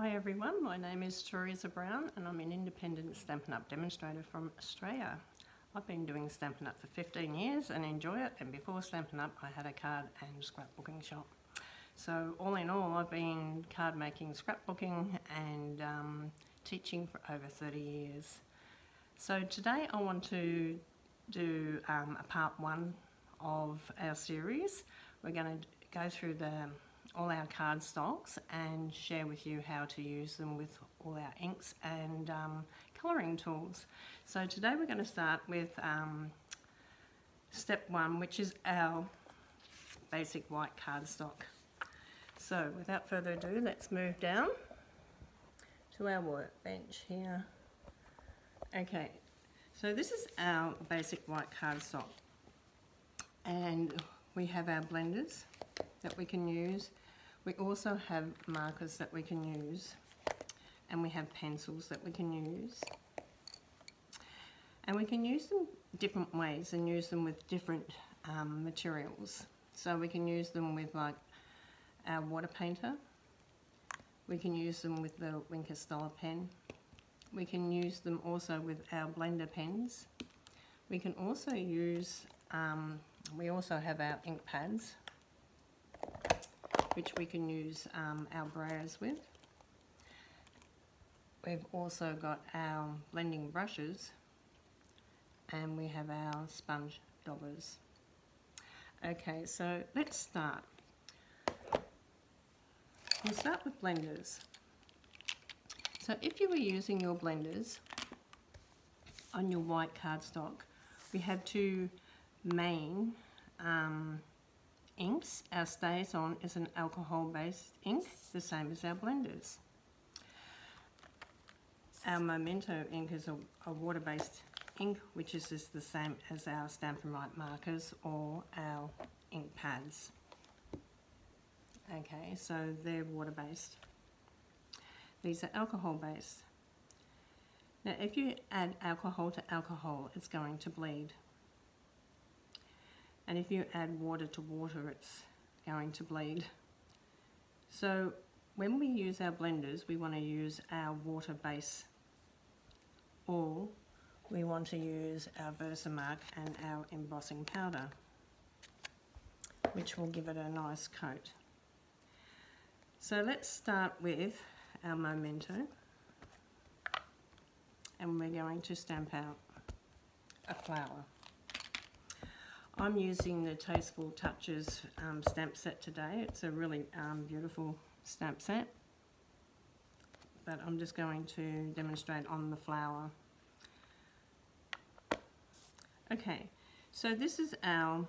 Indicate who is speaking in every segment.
Speaker 1: Hi everyone, my name is Teresa Brown and I'm an independent Stampin' Up demonstrator from Australia. I've been doing Stampin' Up for 15 years and enjoy it, and before Stampin' Up I had a card and scrapbooking shop. So all in all I've been card making, scrapbooking and teaching for over 30 years. So today I want to do a part one of our series. We're going to go through all our card stocks and share with you how to use them with all our inks and colouring tools. So today we're going to start with step one, which is our basic white cardstock. So without further ado, let's move down to our workbench here. Okay, so this is our basic white cardstock, and we have our blenders that we can use. We also have markers that we can use, and we have pencils that we can use, and we can use them different ways and use them with different materials. So we can use them with like our water painter, we can use them with the Wink Stella pen, we can use them also with our blender pens, we can also use, we also have our ink pads, which we can use our brayers with. We've also got our blending brushes, and we have our sponge daubers. Okay, so let's start. We'll start with blenders. So if you were using your blenders on your white cardstock, we have two main inks. Our StayOn is an alcohol-based ink, the same as our blenders. Our Memento ink is a water-based ink, which is just the same as our Stampin Write Markers or our ink pads. Okay, so they're water-based. These are alcohol-based. Now, if you add alcohol to alcohol, it's going to bleed. And if you add water to water, it's going to bleed. So when we use our blenders, we want to use our water base, or we want to use our Versamark and our embossing powder, which will give it a nice coat. So let's start with our Memento, and we're going to stamp out a flower. I'm using the Tasteful Touches stamp set today. It's a really beautiful stamp set, but I'm just going to demonstrate on the flower. Okay, so this is our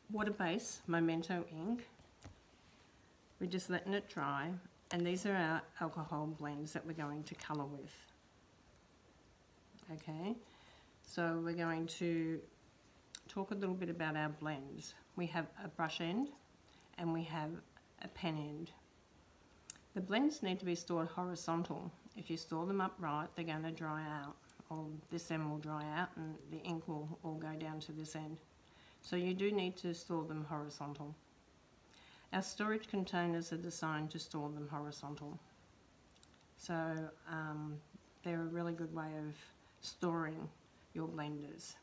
Speaker 1: water base Memento ink. We're just letting it dry, and these are our alcohol blends that we're going to colour with. Okay, so we're going to talk a little bit about our blends. We have a brush end and we have a pen end. The blends need to be stored horizontal. If you store them upright, they're going to dry out, or this end will dry out and the ink will all go down to this end. So you do need to store them horizontal. Our storage containers are designed to store them horizontal. So they're a really good way of storing your blenders.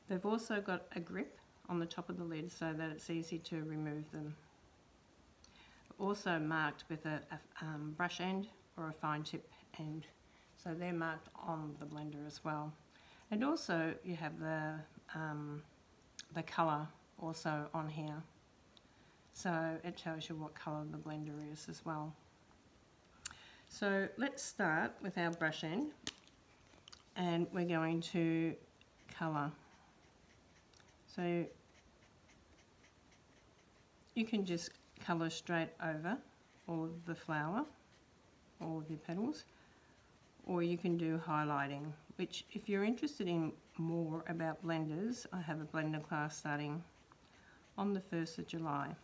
Speaker 1: They've also got a grip on the top of the lid so that it's easy to remove them. Also marked with a brush end or a fine tip end. So they're marked on the blender as well. And also you have the colour also on here. So it tells you what colour the blender is as well. So let's start with our brush end, and we're going to colour. So you can just colour straight over all of the flower, all of your petals, or you can do highlighting, which if you're interested in more about blenders, I have a blender class starting on the 1st of July.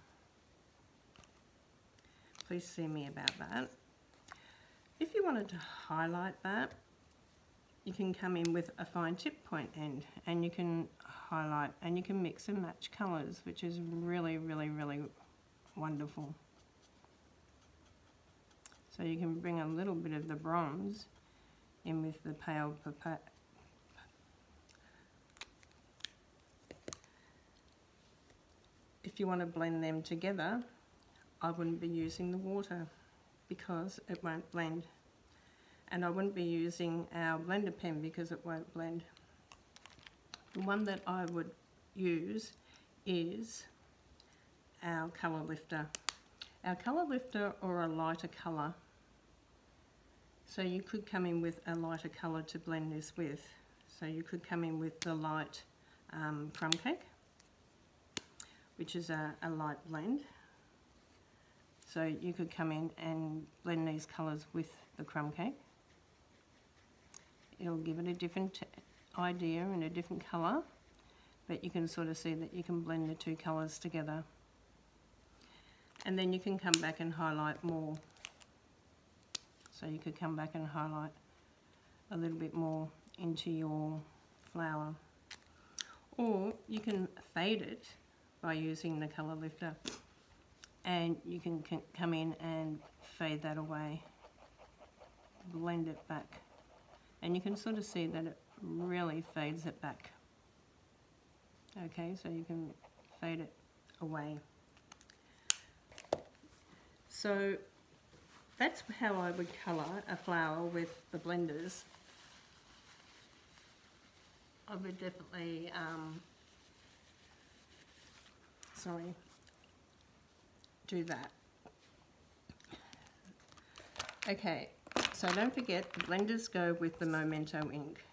Speaker 1: Please see me about that. If you wanted to highlight that, you can come in with a fine tip point end and you can highlight, and you can mix and match colours, which is really, really, really wonderful. So you can bring a little bit of the bronze in with the pale purple. If you want to blend them together, I wouldn't be using the water because it won't blend. And I wouldn't be using our blender pen because it won't blend. The one that I would use is our colour lifter. Our colour lifter or a lighter colour. So you could come in with a lighter colour to blend this with. So you could come in with the light crumb cake, which is a light blend. So you could come in and blend these colours with the crumb cake. It'll give it a different idea and a different colour, but you can sort of see that you can blend the two colours together. And then you can come back and highlight more. So you could come back and highlight a little bit more into your flower. Or you can fade it by using the colour lifter, and you can come in and fade that away, blend it back, and you can sort of see that it really fades it back. Okay, so you can fade it away. So that's how I would colour a flower with the blenders. I would definitely do that. Okay, so don't forget the blenders go with the Memento ink.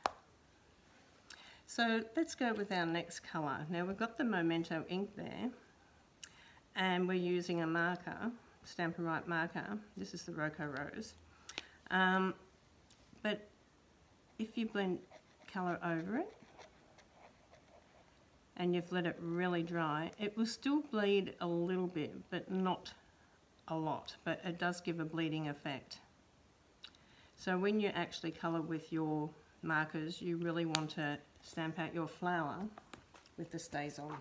Speaker 1: So let's go with our next colour. Now we've got the Memento ink there, and we're using a marker, Stampin' Write marker. This is the Roco Rose. But if you blend colour over it, and you've let it really dry, it will still bleed a little bit, but not a lot, but it does give a bleeding effect. So when you actually colour with your markers, you really want to stamp out your flower with the stays on.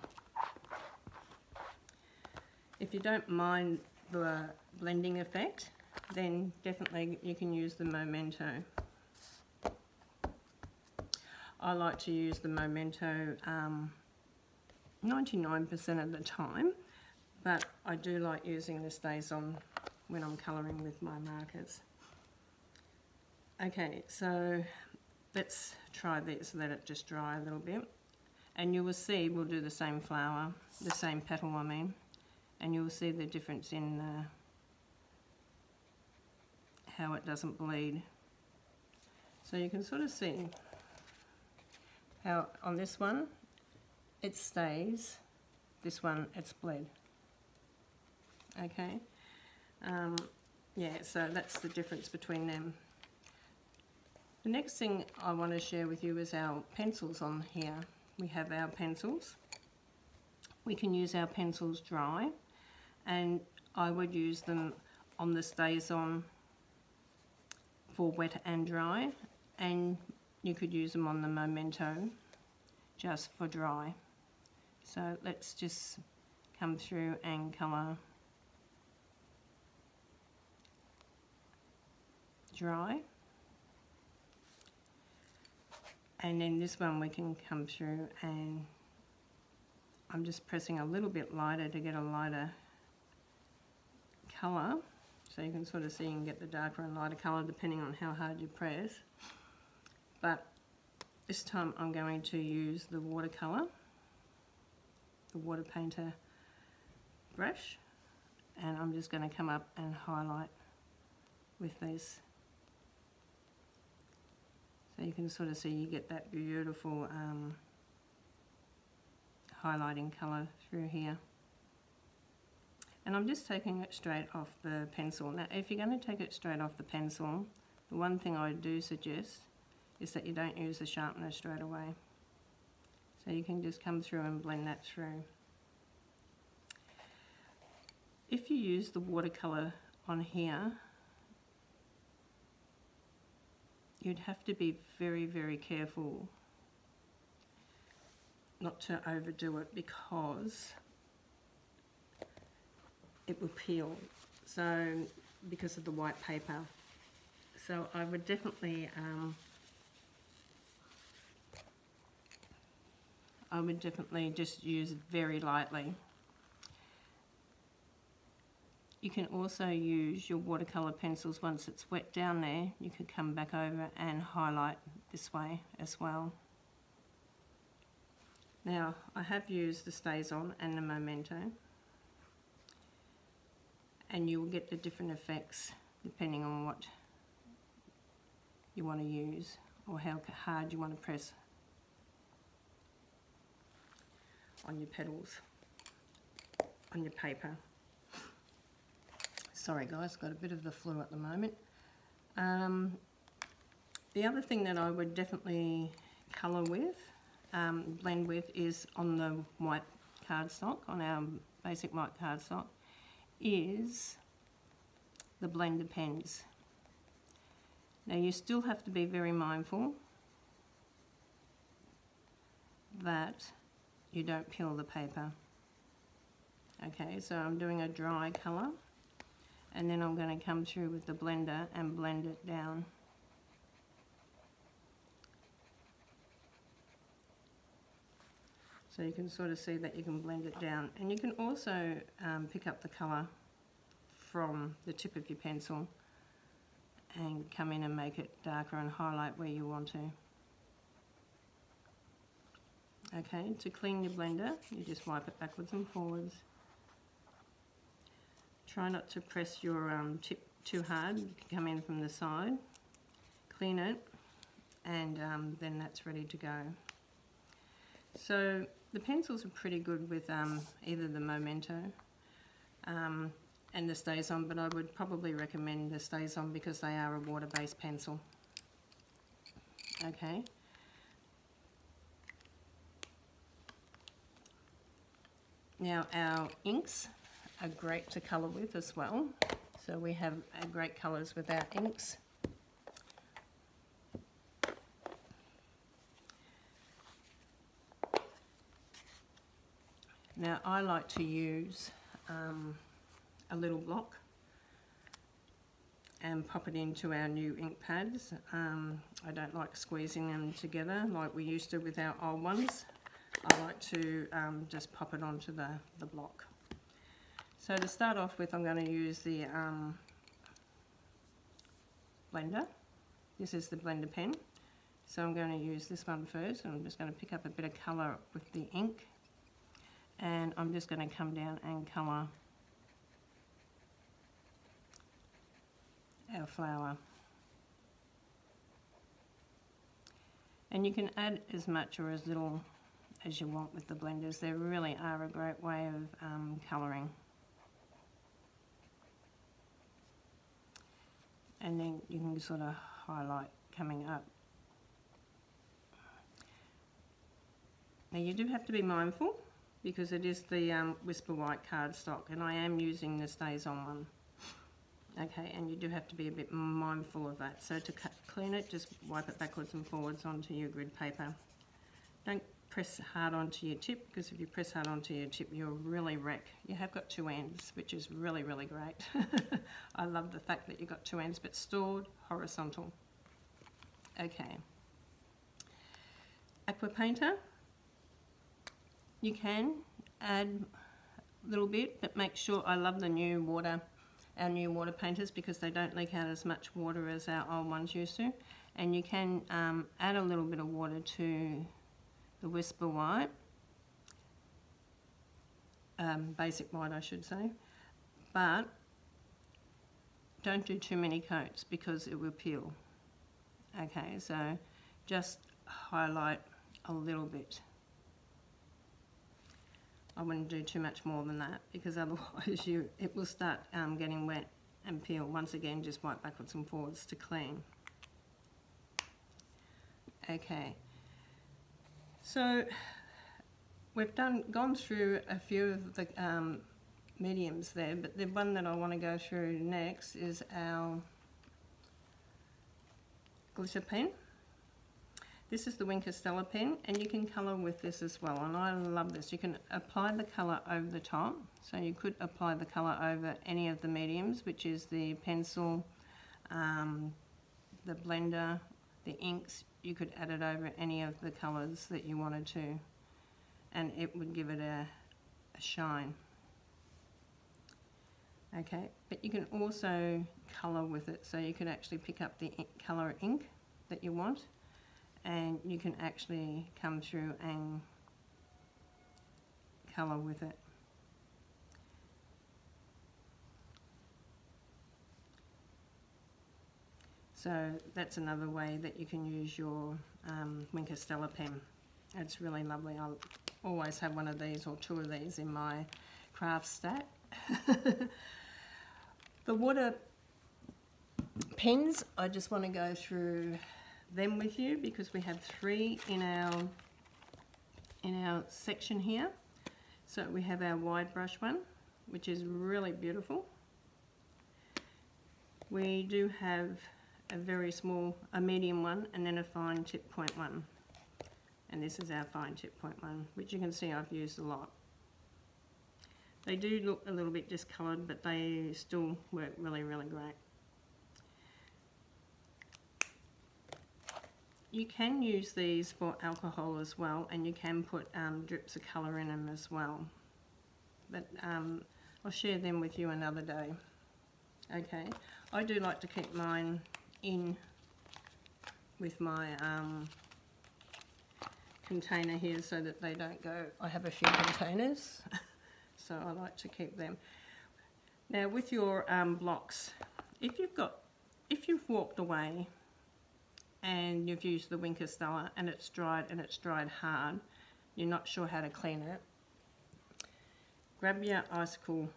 Speaker 1: If you don't mind the blending effect, then definitely you can use the Memento. I like to use the Memento 99% of the time, but I do like using the stays on when I'm colouring with my markers. Okay, so let's try this, let it just dry a little bit, and you will see we'll do the same flower, the same petal I mean, and you will see the difference in how it doesn't bleed. So you can sort of see how on this one it stays, this one it's bled. Okay, yeah, so that's the difference between them. The next thing I want to share with you is our pencils on here. We have our pencils. We can use our pencils dry, and I would use them on the stays on for wet and dry, and you could use them on the Memento just for dry. So let's just come through and colour dry. And then this one we can come through, and I'm just pressing a little bit lighter to get a lighter colour. So you can sort of see you can get the darker and lighter colour depending on how hard you press. But this time I'm going to use the watercolour, the water painter brush, and I'm just going to come up and highlight with this. So you can sort of see you get that beautiful highlighting colour through here. And I'm just taking it straight off the pencil. Now if you're going to take it straight off the pencil, the one thing I do suggest is that you don't use the sharpener straight away. So you can just come through and blend that through. If you use the watercolour on here, you'd have to be very, very careful not to overdo it because it will peel. So because of the white paper. So I would definitely just use it very lightly. You can also use your watercolour pencils once it's wet down there. You could come back over and highlight this way as well. Now I have used the Stays On and the Memento, and you will get the different effects depending on what you want to use or how hard you want to press on your petals, on your paper. Sorry guys, got a bit of the flu at the moment. The other thing that I would definitely colour with, blend with, is on the white cardstock, on our basic white cardstock, is the blender pens. Now you still have to be very mindful that you don't peel the paper. Okay, so I'm doing a dry colour, and then I'm going to come through with the blender and blend it down. So you can sort of see that you can blend it down, and you can also pick up the colour from the tip of your pencil and come in and make it darker and highlight where you want to. Okay, to clean your blender, you just wipe it backwards and forwards. Try not to press your tip too hard. You can come in from the side, clean it, and then that's ready to go. So the pencils are pretty good with either the Memento and the Stays On, but I would probably recommend the Stays On because they are a water-based pencil. Okay. Now our inks are great to colour with as well. So we have great colours with our inks. Now I like to use a little block and pop it into our new ink pads. I don't like squeezing them together like we used to with our old ones. I like to just pop it onto the block. So to start off with, I'm going to use the blender. This is the blender pen. So I'm going to use this one first, and I'm just going to pick up a bit of colour with the ink, and I'm just going to come down and colour our flower. And you can add as much or as little as you want with the blenders. They really are a great way of colouring. And then you can sort of highlight coming up. Now you do have to be mindful because it is the Whisper White cardstock, and I am using the Stays On one. Okay, and you do have to be a bit mindful of that. So to clean it, just wipe it backwards and forwards onto your grid paper. Don't press hard onto your tip, because if you press hard onto your tip, you'll really wreck. You have got two ends, which is really, really great. I love the fact that you've got two ends, but stored horizontal. Okay. Aqua Painter. You can add a little bit, but make sure, I love the new water, our new water painters, because they don't leak out as much water as our old ones used to. And you can add a little bit of water to the Whisper White, basic white I should say, but don't do too many coats because it will peel. Okay, so just highlight a little bit. I wouldn't do too much more than that, because otherwise it will start getting wet and peel. Once again, just wipe backwards and forwards to clean. Okay. So we've gone through a few of the mediums there, but the one that I want to go through next is our glitter pen. This is the Wink Stella pen, and you can colour with this as well, and I love this. You can apply the colour over the top, so you could apply the colour over any of the mediums, which is the pencil, the blender, the inks. You could add it over any of the colours that you wanted to, and it would give it a shine. Okay, but you can also colour with it, so you can actually pick up the colour ink that you want, and you can actually come through and colour with it. So that's another way that you can use your Wink Stella pen. It's really lovely. I always have one of these or two of these in my craft stack. The water pens, I just want to go through them with you because we have 3 in our section here. So we have our wide brush one, which is really beautiful. We do have a very small, a medium one, and then a fine tip point one. And this is our fine tip point one, which you can see I've used a lot. They do look a little bit discoloured, but they still work really, really great. You can use these for alcohol as well, and you can put drips of colour in them as well. But I'll share them with you another day. Okay, I do like to keep mine in with my container here so that they don't go. I have a few containers. So I like to keep them. Now with your blocks, if you've walked away and you've used the Wink Stella and it's dried hard, you're not sure how to clean it, grab your icicle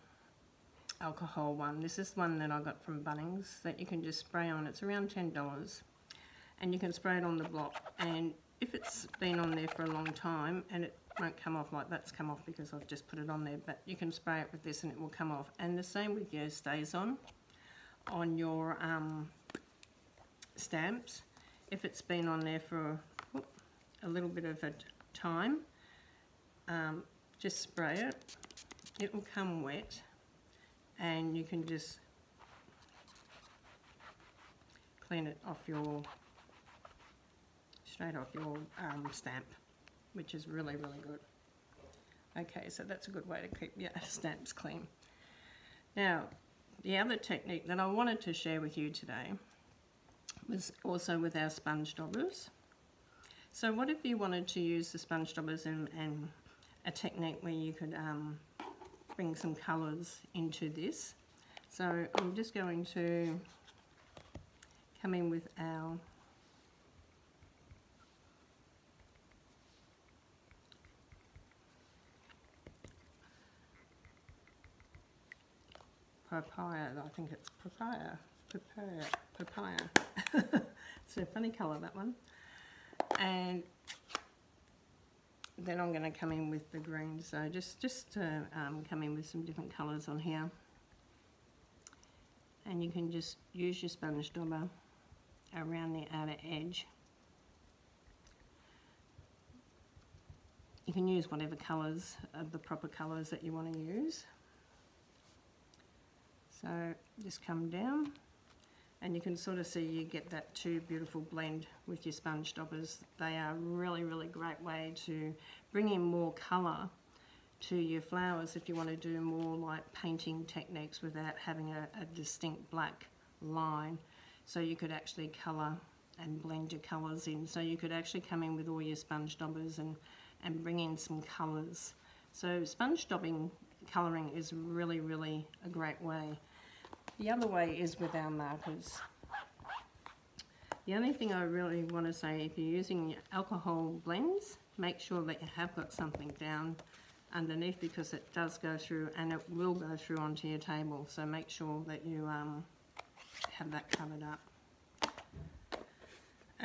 Speaker 1: alcohol one. This is one that I got from Bunnings that you can just spray on. It's around $10, and you can spray it on the block, and if it's been on there for a long time and it won't come off, like that's come off because I've just put it on there, but you can spray it with this and it will come off. And the same with your StazOn on your stamps. If it's been on there for a little bit of a time, just spray it. It will come wet, and you can just clean it off straight off your stamp, which is really, really good. Okay, so that's a good way to keep your stamps clean. Now, the other technique that I wanted to share with you today was also with our sponge daubers. So what if you wanted to use the sponge daubers and a technique where you could bring some colours into this? So I'm just going to come in with our papaya, I think it's papaya. It's a funny colour, that one. And then I'm going to come in with the green, so just to come in with some different colours on here. And you can just use your sponge dauber around the outer edge. You can use whatever colours, the proper colours that you want to use. So just come down, and you can sort of see you get that two beautiful blend with your sponge daubers. They are a really, really great way to bring in more colour to your flowers if you want to do more like painting techniques without having a distinct black line. So you could actually colour and blend your colours in. So you could actually come in with all your sponge daubers and bring in some colours. So sponge daubing colouring is really, really a great way. The other way is with our markers. The only thing I really want to say, if you're using alcohol blends, make sure that you have got something down underneath, because it does go through, and it will go through onto your table. So make sure that you have that covered up.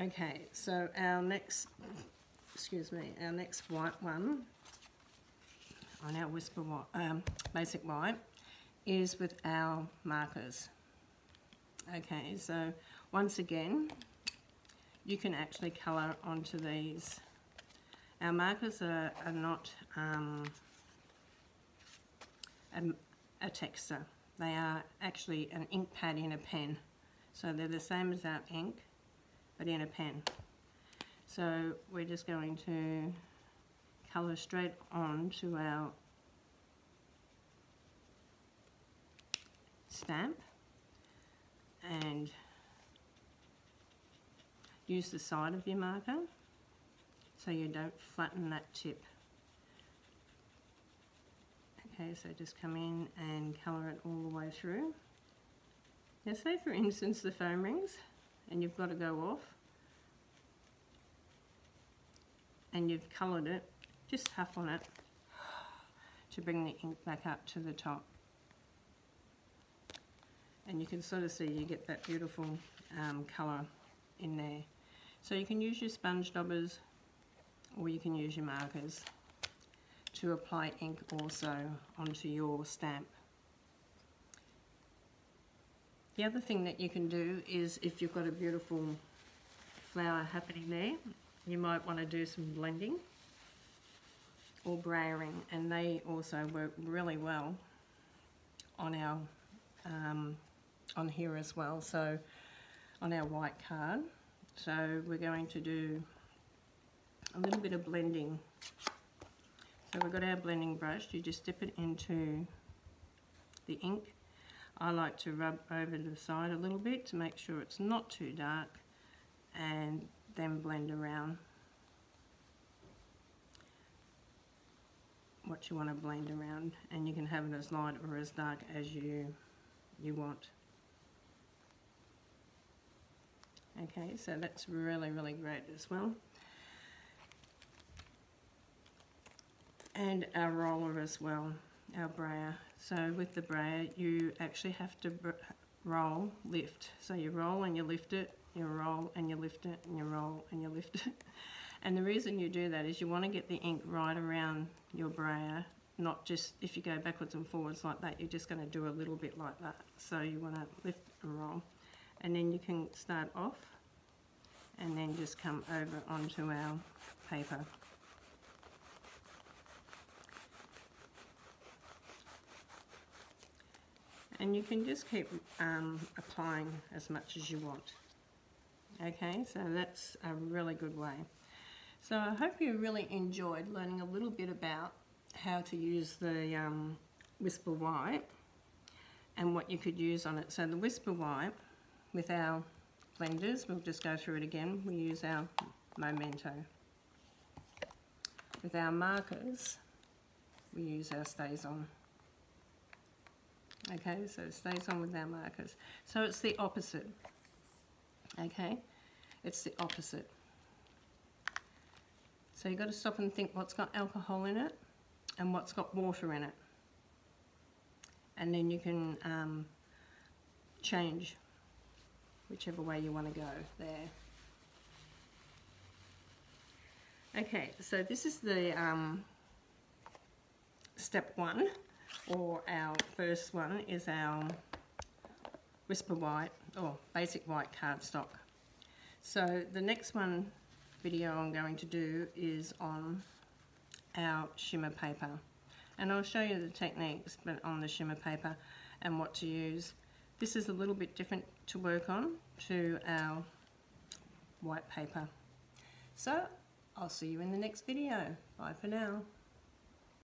Speaker 1: Okay, so our next, our next white one on our Whisper White, Basic White, is with our markers. Okay, so once again, you can actually colour onto these. Our markers are not a texture. They are actually an ink pad in a pen. So they're the same as our ink, but in a pen. So we're just going to colour straight on to our stamp and use the side of your marker so you don't flatten that tip. Okay, so just come in and colour it all the way through. Now say for instance the foam rings and you've got to go off and you've coloured it, just huff on it to bring the ink back up to the top. And you can sort of see you get that beautiful colour in there. So you can use your sponge daubers or you can use your markers to apply ink also onto your stamp. The other thing that you can do is if you've got a beautiful flower happening there, you might want to do some blending or brayering, and they also work really well on our on here as well, so on our white card. So we're going to do a little bit of blending. So we've got our blending brush, you just dip it into the ink. I like to rub over to the side a little bit to make sure it's not too dark, and then blend around what you want to blend around, and you can have it as light or as dark as you want. Okay, so that's really, really great as well. And our roller as well, our brayer. So with the brayer, you actually have to roll, lift. So you roll and you lift it, you roll and you lift it, and you roll and you lift it. And the reason you do that is you want to get the ink right around your brayer, not just if you go backwards and forwards like that, you're just going to do a little bit like that. So you want to lift and roll. And then you can start off and then just come over onto our paper. And you can just keep applying as much as you want. Okay, so that's a really good way. So I hope you really enjoyed learning a little bit about how to use the Whisper White and what you could use on it. So the Whisper White, with our blenders, we'll just go through it again. We use our Memento. With our markers, we use our Stays On. Okay, so it stays on with our markers. So it's the opposite. Okay, it's the opposite. So you've got to stop and think what's got alcohol in it and what's got water in it. And then you can change whichever way you want to go there. Okay, so this is the step one, or our first one is our Whisper White or basic white cardstock. So the next video I'm going to do is on our shimmer paper, and I'll show you the techniques but on the shimmer paper and what to use. This is a little bit different to work on to our white paper. So I'll see you in the next video. Bye for now.